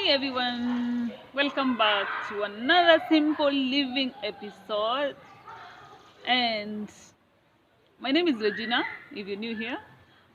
Hi everyone, welcome back to another simple living episode. And my name is Regina, if you're new here.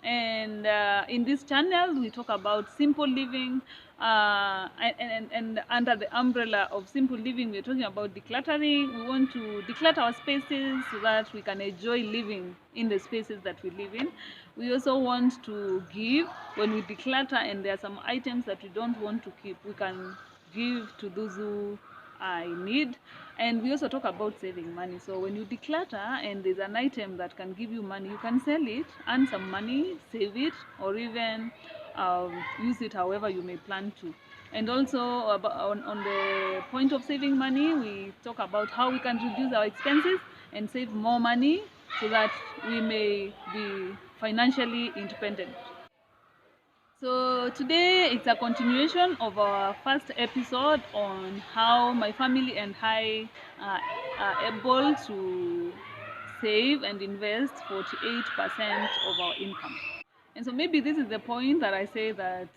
And in this channel, we talk about simple living. And under the umbrella of simple living, we're talking about decluttering. We want to declutter our spaces so that we can enjoy living in the spaces that we live in. We also want to give when we declutter, and there are some items that we don't want to keep. We can give to those who I need. And we also talk about saving money. So when you declutter and there's an item that can give you money, you can sell it, earn some money, save it, or even use it however you may plan to. And also on the point of saving money, we talk about how we can reduce our expenses and save more money so that we may be financially independent. So today it's a continuation of our first episode on how my family and I are able to save and invest 48% of our income. And so maybe this is the point that I say that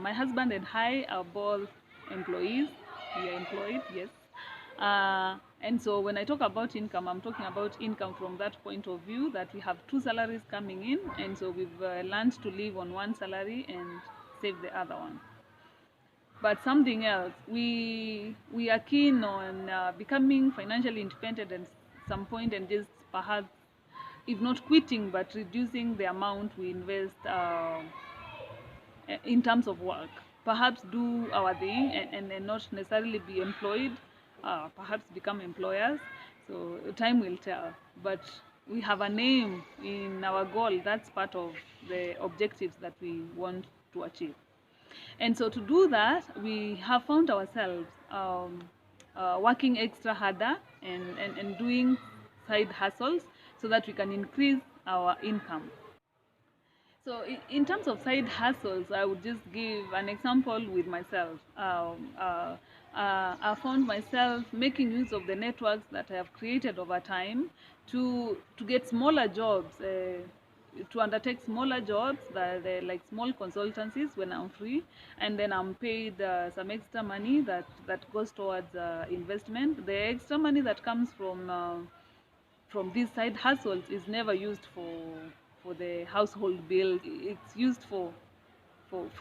my husband and I are both employees. We are employed, yes. And so when I talk about income, I'm talking about income from that point of view that we have two salaries coming in, and so we've learned to live on one salary and save the other one. But something else, we are keen on becoming financially independent at some point, and just perhaps, if not quitting, but reducing the amount we invest in terms of work. Perhaps do our thing and not necessarily be employed, perhaps become employers. So time will tell. But we have a name in our goal. That's part of the objectives that we want to achieve. And so to do that, we have found ourselves working extra harder and doing side hustles so that we can increase our income. So in terms of side hustles, I would just give an example with myself. I found myself making use of the networks that I have created over time to get smaller jobs, to undertake smaller jobs that like small consultancies when I'm free, and then I'm paid some extra money that goes towards investment. The extra money that comes from these side hustles is never used for the household bill. It's used for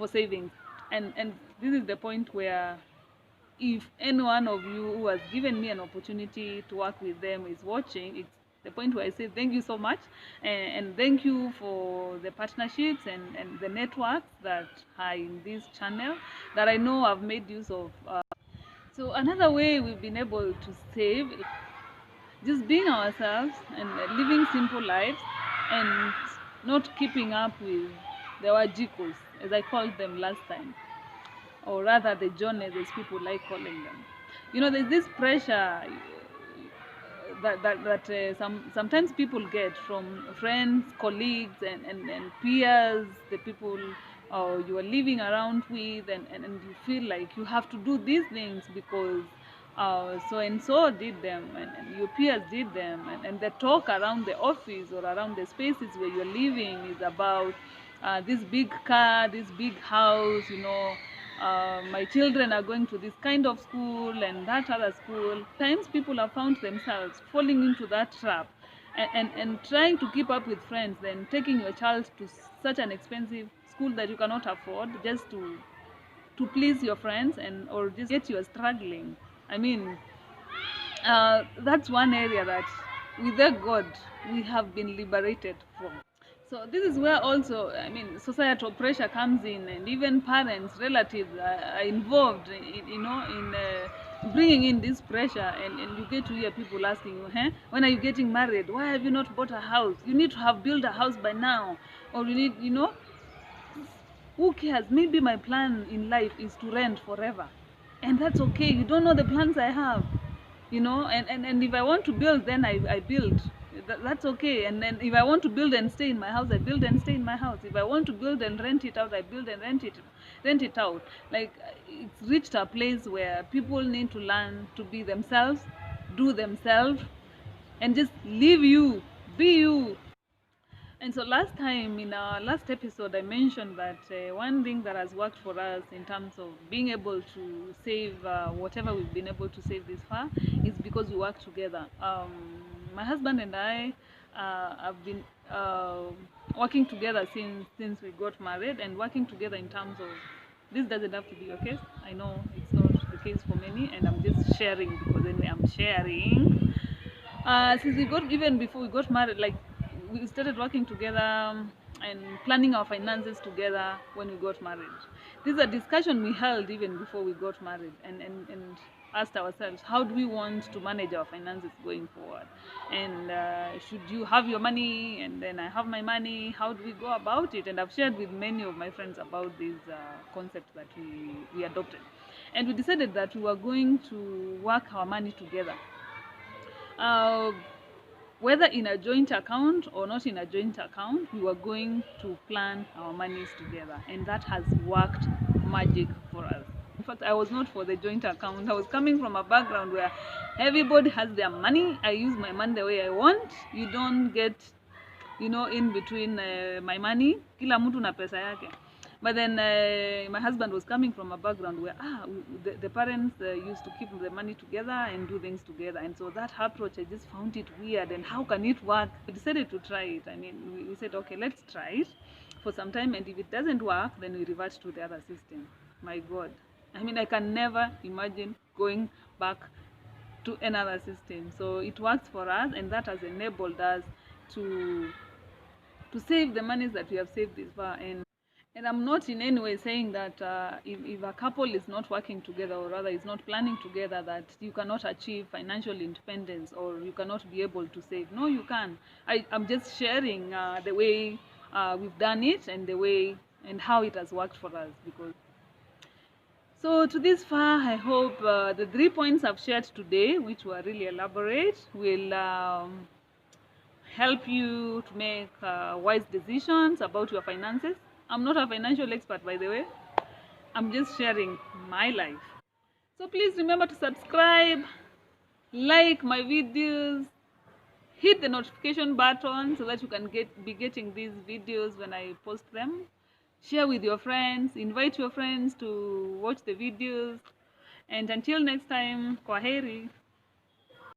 savings. And this is the point where, if any one of you who has given me an opportunity to work with them is watching, it's the point where I say thank you so much, and thank you for the partnerships and the networks that are in this channel that I know I've made use of. So another way we've been able to save, just being ourselves and living simple lives, and not keeping up with the wajikos, as I called them last time, or rather the journeys, as people like calling them. There's this pressure that sometimes people get from friends, colleagues, and peers, the people you are living around with, and you feel like you have to do these things because so and so did them, and your peers did them, and the talk around the office or around the spaces where you're living is about this big car, this big house, my children are going to this kind of school and that other school. Times people have found themselves falling into that trap, and trying to keep up with friends, then taking your child to such an expensive school that you cannot afford just to please your friends, and or just yet you are struggling. I mean, that's one area that, with their God, we have been liberated from. So this is where also, I mean, societal pressure comes in, and even parents, relatives are involved, in bringing in this pressure, and you get to hear people asking you, when are you getting married? Why have you not bought a house? You need to have built a house by now, or you need, who cares? Maybe my plan in life is to rent forever, and that's okay. You don't know the plans I have, and if I want to build, then I build. That's okay. And then if I want to build and stay in my house, I build and stay in my house. If I want to build and rent it out, I build and rent it out. Like, it's reached a place where people need to learn to be themselves, do themselves, and just live you, be you. And so last time, in our last episode, I mentioned that one thing that has worked for us in terms of being able to save whatever we've been able to save this far is because we work together. My husband and I have been working together since we got married, and working together in terms of, this doesn't have to be your case. I know it's not the case for many, and I'm just sharing because anyway I'm sharing. Since we got, even before we got married, like we started working together and planning our finances together when we got married. This is a discussion we held even before we got married, and asked ourselves, how do we want to manage our finances going forward? And should you have your money and then I have my money? How do we go about it? And I've shared with many of my friends about these concepts that we adopted. And we decided that we were going to work our money together. Uh, whether in a joint account or not in a joint account, we were going to plan our monies together, and that has worked magic for us. In fact, I was not for the joint account. I was coming from a background where everybody has their money. I use my money the way I want. You don't get, in between my money. Kila mtu na pesa yake. But then my husband was coming from a background where the parents used to keep the money together and do things together, and so that approach, I just found it weird. And how can it work? We decided to try it. I mean, we said, okay, let's try it for some time, and if it doesn't work, then we revert to the other system. My God, I mean, I can never imagine going back to another system. So it works for us, and that has enabled us to save the monies that we have saved this far. And I'm not in any way saying that if a couple is not working together, or rather is not planning together, that you cannot achieve financial independence or you cannot be able to save. No, you can. I'm just sharing the way we've done it, and the way and how it has worked for us. Because so to this far, I hope the 3 points I've shared today, which were really elaborate, will help you to make wise decisions about your finances. I'm not a financial expert, by the way. I'm just sharing my life. So please remember to subscribe, like my videos, hit the notification button so that you can be getting these videos when I post them. Share with your friends, invite your friends to watch the videos. And until next time, kwaheri.